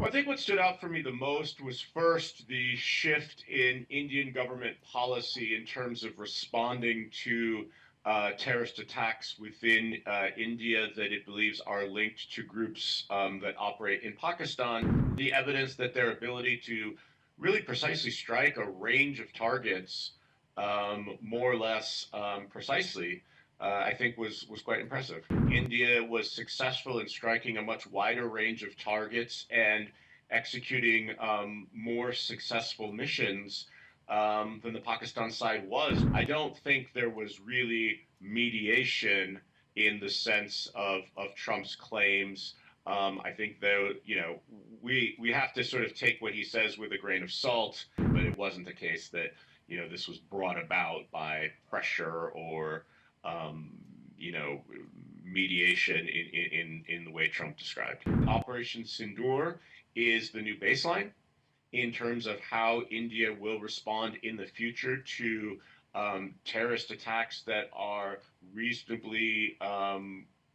I think what stood out for me the most was first the shift in Indian government policy in terms of responding to terrorist attacks within India that it believes are linked to groups that operate in Pakistan. The evidence that their ability to really precisely strike a range of targets, more or less precisely, I think was quite impressive. India was successful in striking a much wider range of targets and executing more successful missions than the Pakistan side was. I don't think there was really mediation in the sense of Trump's claims. I think though, we have to sort of take what he says with a grain of salt, but it wasn't the case that this was brought about by pressure or um, you know, mediation in the way Trump described. Operation Sindoor is the new baseline in terms of how India will respond in the future to terrorist attacks that are reasonably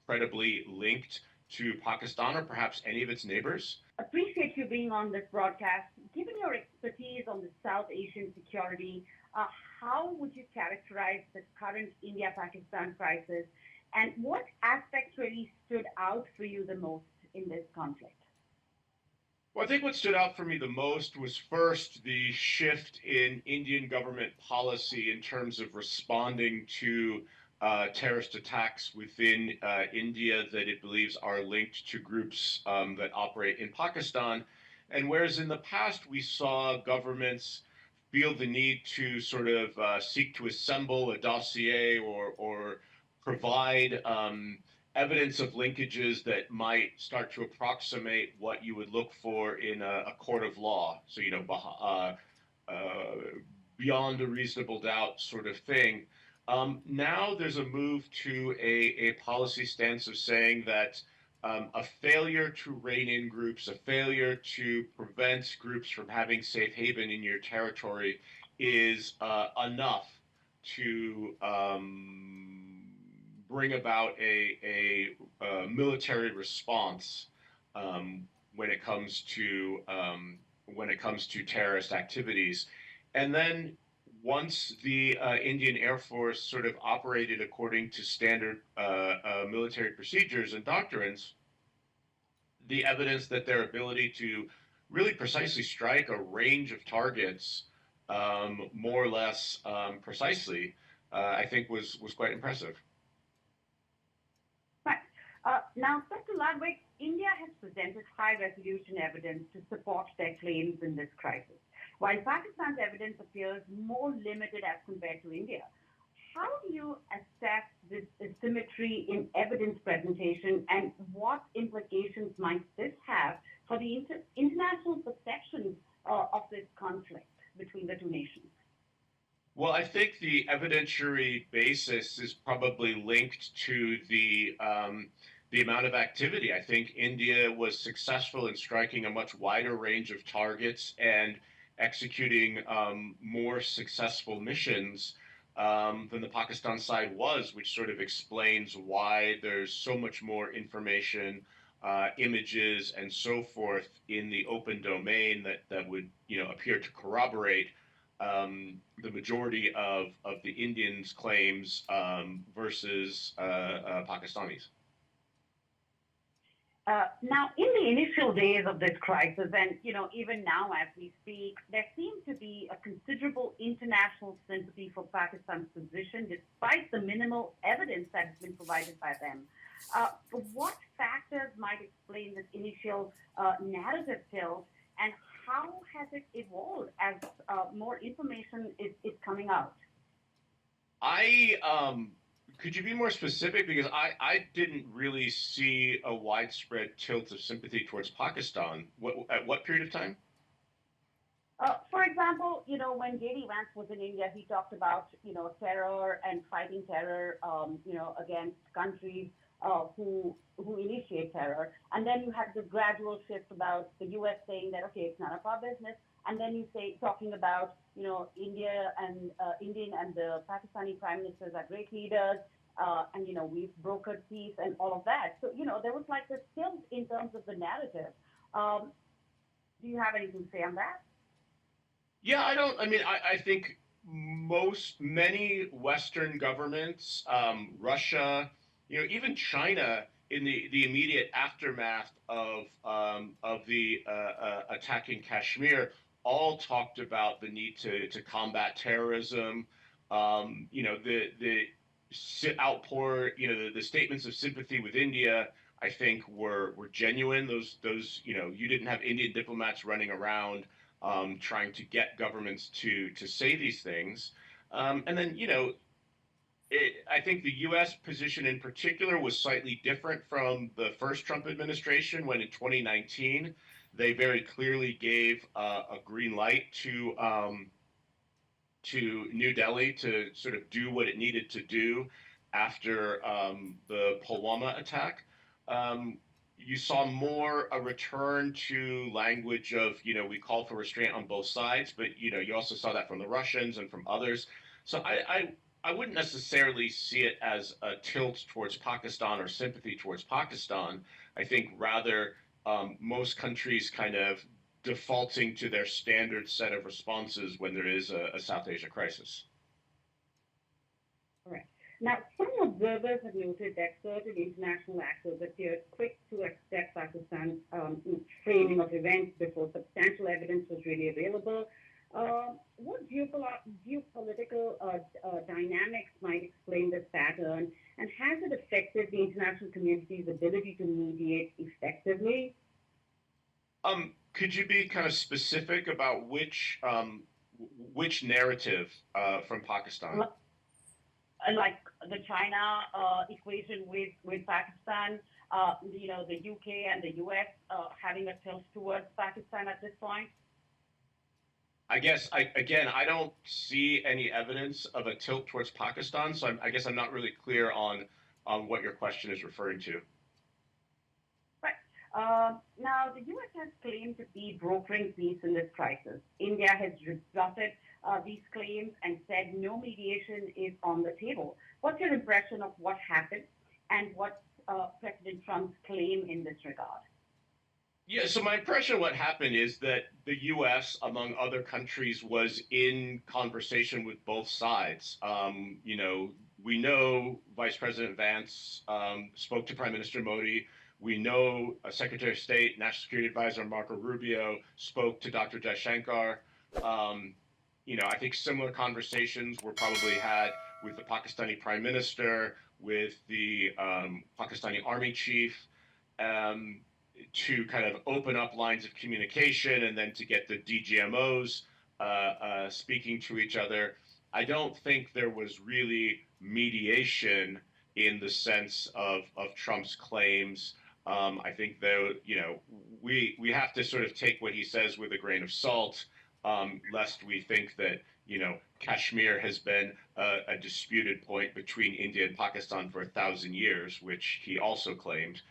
credibly linked to Pakistan or perhaps any of its neighbors. Appreciate you being on this broadcast. Given your expertise on the South Asian security, uh, how would you characterize the current India Pakistan crisis? And what aspects really stood out for you the most in this conflict? Well, I think what stood out for me the most was first the shift in Indian government policy in terms of responding to terrorist attacks within India that it believes are linked to groups that operate in Pakistan. And whereas in the past we saw governments feel the need to sort of seek to assemble a dossier or provide evidence of linkages that might start to approximate what you would look for in a court of law. So, beyond a reasonable doubt sort of thing. Now there's a move to a policy stance of saying that a failure to rein in groups, a failure to prevent groups from having safe haven in your territory is enough to bring about a military response when it comes to terrorist activities. And then once the Indian Air Force sort of operated according to standard military procedures and doctrines, the evidence that their ability to really precisely strike a range of targets, more or less precisely, I think was quite impressive. Right. Now, Dr. Ladwig, India has presented high resolution evidence to support their claims in this crisis, while Pakistan's evidence appears more limited as compared to India. How do you assess this asymmetry in evidence presentation, and what implications might this have for the international perception of this conflict between the two nations? Well, I think the evidentiary basis is probably linked to the amount of activity. I think India was successful in striking a much wider range of targets and executing more successful missions than the Pakistan side was, which sort of explains why there's so much more information, images, and so forth in the open domain that would appear to corroborate the majority of the Indians' claims versus Pakistanis. Now, in the initial days of this crisis, and even now as we speak, there seems to be a considerable international sympathy for Pakistan's position, despite the minimal evidence that has been provided by them. What factors might explain this initial narrative tilt, and how has it evolved as more information is coming out? I Could you be more specific? Because I didn't really see a widespread tilt of sympathy towards Pakistan. At what period of time? For example, when J.D. Vance was in India, he talked about, terror and fighting terror, against countries who initiate terror. And then you had the gradual shift about the U.S. saying that, okay, it's none of our business. And then you say, talking about, India and Indian and the Pakistani prime ministers are great leaders. And, we've brokered peace and all of that. So, there was like a tilt in terms of the narrative. Um, Do you have anything to say on that? Yeah, I don't. I mean, I think many Western governments, Russia, even China, in the immediate aftermath of the attacking Kashmir, all talked about the need to combat terrorism. The outpour, the statements of sympathy with India, I think were genuine. You didn't have Indian diplomats running around trying to get governments to say these things. And then, I think the U.S. position in particular was slightly different from the first Trump administration when in 2019 they very clearly gave a green light to New Delhi to sort of do what it needed to do after the Pulwama attack. Um, you saw more a return to language of, we call for restraint on both sides, but, you also saw that from the Russians and from others. So I wouldn't necessarily see it as a tilt towards Pakistan or sympathy towards Pakistan. I think rather most countries kind of defaulting to their standard set of responses when there is a South Asia crisis. Correct. Now, some observers have noted that certain international actors appeared quick to accept Pakistan's framing of events before substantial evidence was really available. What geopolitical dynamics might explain this pattern, and has it affected the international community's ability to mediate effectively? Could you be kind of specific about which narrative from Pakistan? Like the China equation with Pakistan, the UK and the US having a tilt towards Pakistan at this point? I guess I don't see any evidence of a tilt towards Pakistan, so I guess I'm not really clear on what your question is referring to. Right. Now, the US has claimed to be brokering peace in this crisis. India has rebutted these claims and said no mediation is on the table. What's your impression of what happened and what's President Trump's claim in this regard? Yeah, so my impression of what happened is that the U.S., among other countries, was in conversation with both sides. We know Vice President Vance spoke to Prime Minister Modi. We know Secretary of State, National Security Advisor Marco Rubio spoke to Dr. Jaishankar. I think similar conversations were probably had with the Pakistani Prime Minister, with the Pakistani Army Chief. To kind of open up lines of communication and then to get the DGMOs speaking to each other. I don't think there was really mediation in the sense of Trump's claims. I think though, we have to sort of take what he says with a grain of salt, lest we think that, Kashmir has been a disputed point between India and Pakistan for 1,000 years, which he also claimed.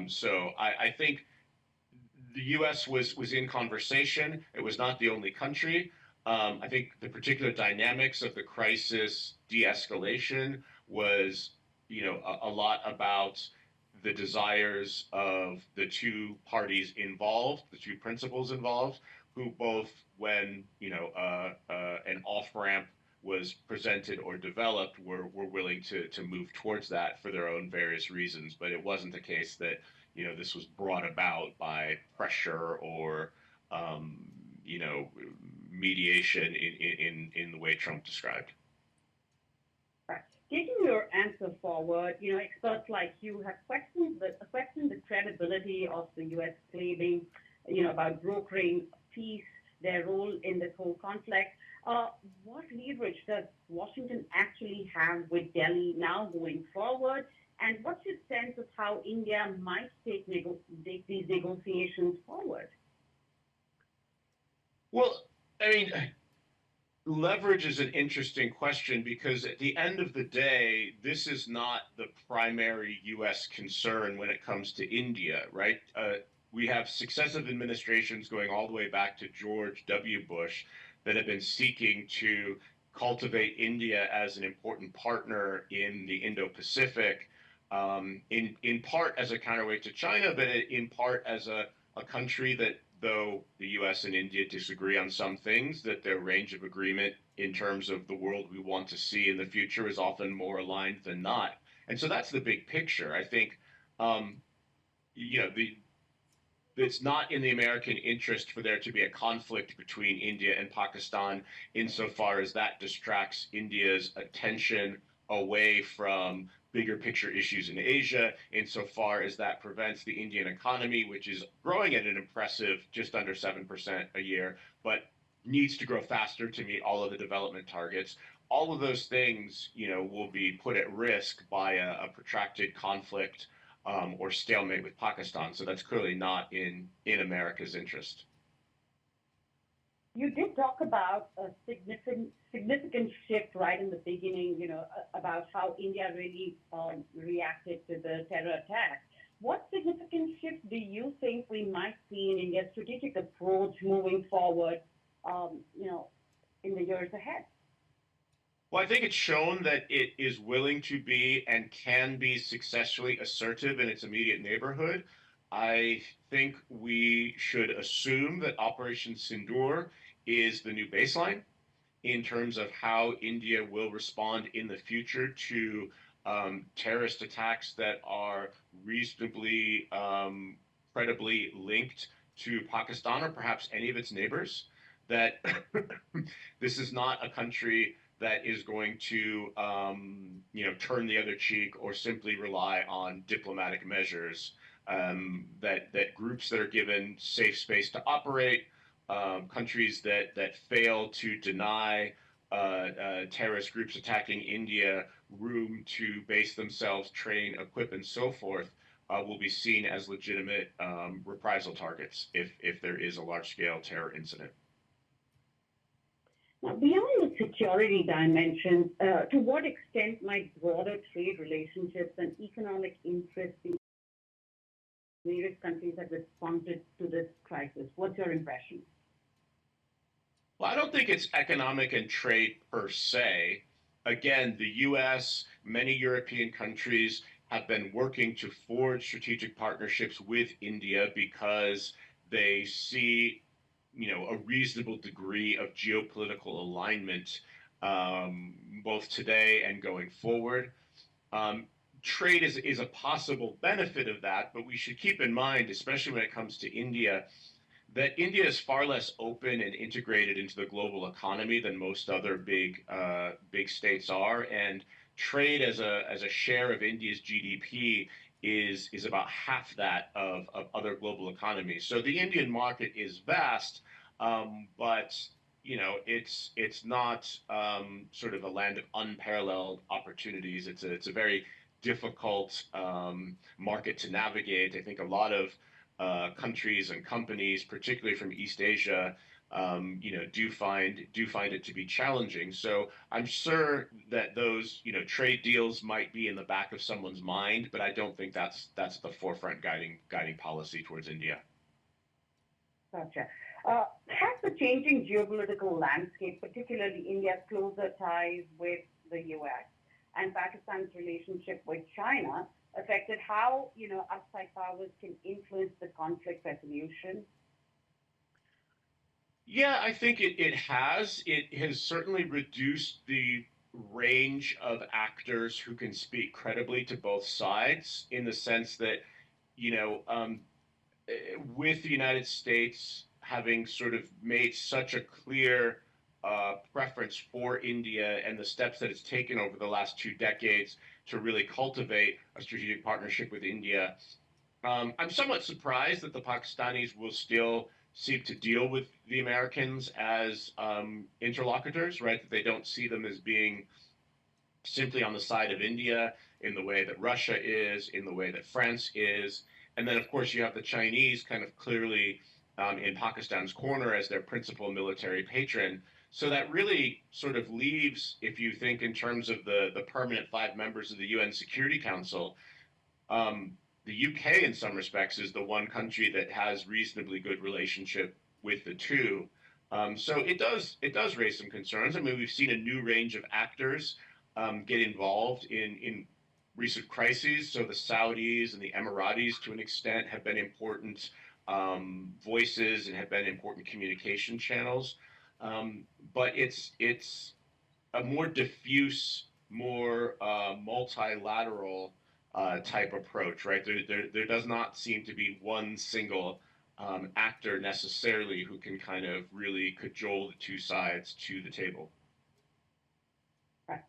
So I think the U.S. was in conversation. It was not the only country. I think the particular dynamics of the crisis de-escalation was, a lot about the desires of the two parties involved, the two principals involved, who both, when an off ramp was presented or developed, were willing to move towards that for their own various reasons. But it wasn't the case that this was brought about by pressure or mediation in the way Trump described. Right. Taking your answer forward, experts like you have questioned the credibility of the U.S. claiming, about brokering peace, their role in this whole conflict. What leverage does Washington actually have with Delhi now going forward? And what's your sense of how India might take these negotiations forward? Well, I mean, leverage is an interesting question because at the end of the day, this is not the primary U.S. concern when it comes to India, right? We have successive administrations going all the way back to George W. Bush that have been seeking to cultivate India as an important partner in the Indo-Pacific, in part as a counterweight to China, but in part as a country though the US and India disagree on some things, that their range of agreement in terms of the world we want to see in the future is often more aligned than not. And so that's the big picture. I think, um, you know, it's not in the American interest for there to be a conflict between India and Pakistan insofar as that distracts India's attention away from bigger picture issues in Asia, insofar as that prevents the Indian economy, which is growing at an impressive just under 7% a year, but needs to grow faster to meet all of the development targets. All of those things, will be put at risk by a protracted conflict or stalemate with Pakistan. So that's clearly not in America's interest. You did talk about a significant shift right in the beginning, about how India really reacted to the terror attack. What significant shift do you think we might see in India's strategic approach moving forward, in the years ahead? Well, I think it's shown that it is willing to be and can be successfully assertive in its immediate neighborhood. I think we should assume that Operation Sindoor is the new baseline in terms of how India will respond in the future to terrorist attacks that are reasonably credibly linked to Pakistan or perhaps any of its neighbors. That this is not a country that is going to, turn the other cheek or simply rely on diplomatic measures. That groups that are given safe space to operate, countries that fail to deny terrorist groups attacking India room to base themselves, train, equip, and so forth, will be seen as legitimate reprisal targets if there is a large-scale terror incident. Now, beyond the security dimension, to what extent might broader trade relationships and economic interests in various countries have responded to this crisis? What's your impression? Well, I don't think it's economic and trade per se. Again, the US, many European countries have been working to forge strategic partnerships with India because they see, a reasonable degree of geopolitical alignment, both today and going forward. Um, Trade is a possible benefit of that, but we should keep in mind, especially when it comes to India, that India is far less open and integrated into the global economy than most other big states are, and trade as a share of India's GDP is about half that of other global economies. So the Indian market is vast, but it's not sort of a land of unparalleled opportunities. It's a very difficult market to navigate. I think a lot of countries and companies, particularly from East Asia, do find it to be challenging. So I'm sure that those trade deals might be in the back of someone's mind, but I don't think that's the forefront guiding policy towards India. Gotcha. Has the changing geopolitical landscape, particularly India's closer ties with the U.S. and Pakistan's relationship with China, affected how outside powers can influence the conflict resolution? Yeah, I think it has. It has certainly reduced the range of actors who can speak credibly to both sides in the sense that, you know, um, with the United States having sort of made such a clear preference for India and the steps that it's taken over the last 2 decades to really cultivate a strategic partnership with India, I'm somewhat surprised that the Pakistanis will still seek to deal with the Americans as interlocutors, right? That they don't see them as being simply on the side of India in the way that Russia is, in the way that France is. And then, of course, you have the Chinese kind of clearly in Pakistan's corner as their principal military patron. So that really sort of leaves, if you think in terms of the permanent 5 members of the UN Security Council, the UK in some respects is the one country that has reasonably good relationship with the two. So it does raise some concerns. I mean, we've seen a new range of actors get involved in recent crises. So the Saudis and the Emiratis, to an extent, have been important voices and have been important communication channels. But it's a more diffuse, more multilateral type approach, right? There does not seem to be one single actor necessarily who can kind of really cajole the two sides to the table. Right.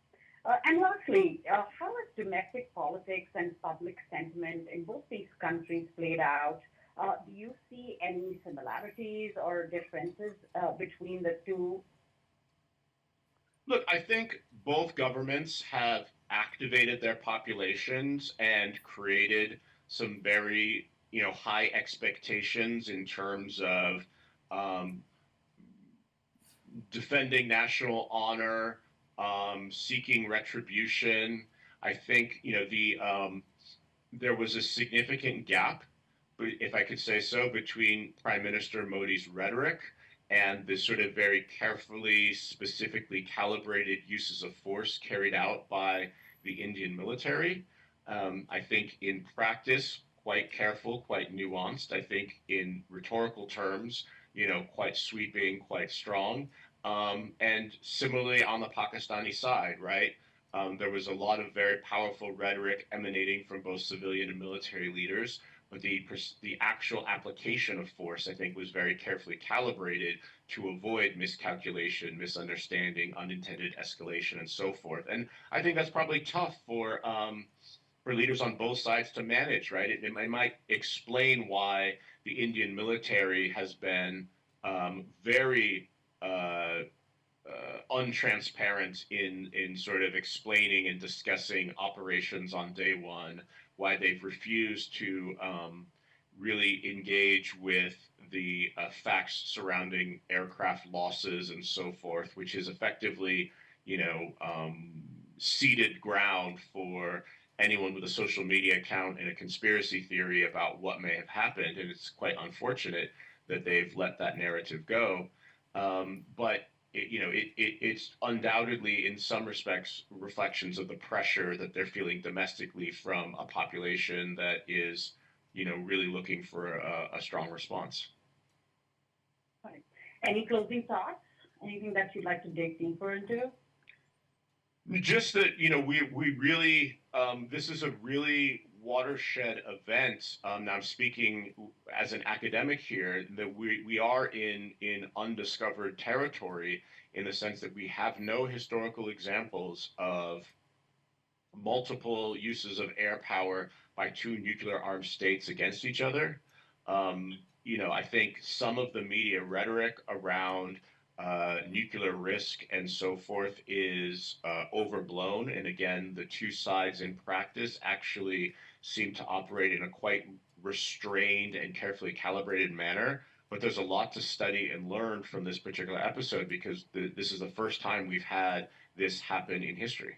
And lastly, how has domestic politics and public sentiment in both these countries played out? Do you see any similarities or differences between the two? Look, I think both governments have activated their populations and created some very, high expectations in terms of um, defending national honor, seeking retribution. I think, there was a significant gap, if I could say so, between Prime Minister Modi's rhetoric and the sort of very carefully, specifically calibrated uses of force carried out by the Indian military. I think in practice, quite careful, quite nuanced. I think in rhetorical terms, quite sweeping, quite strong. And similarly on the Pakistani side, right? There was a lot of very powerful rhetoric emanating from both civilian and military leaders, but the actual application of force, I think, was very carefully calibrated to avoid miscalculation, misunderstanding, unintended escalation, and so forth. And I think that's probably tough for leaders on both sides to manage, right? It might explain why the Indian military has been very untransparent in sort of explaining and discussing operations on day one, why they've refused to really engage with the facts surrounding aircraft losses and so forth, which is effectively, seeded ground for anyone with a social media account and a conspiracy theory about what may have happened. And it's quite unfortunate that they've let that narrative go. But it's undoubtedly, in some respects, reflections of the pressure that they're feeling domestically from a population that is, really looking for a strong response. Right. Any closing thoughts? Anything that you'd like to dig deeper into? Just that, we really, this is a really watershed event. Now I'm speaking as an academic here, that we are in undiscovered territory, in the sense that we have no historical examples of multiple uses of air power by two nuclear armed states against each other. I think some of the media rhetoric around nuclear risk and so forth is overblown. And again, the two sides in practice actually seem to operate in a quite restrained and carefully calibrated manner. But there's a lot to study and learn from this particular episode, because this is the first time we've had this happen in history.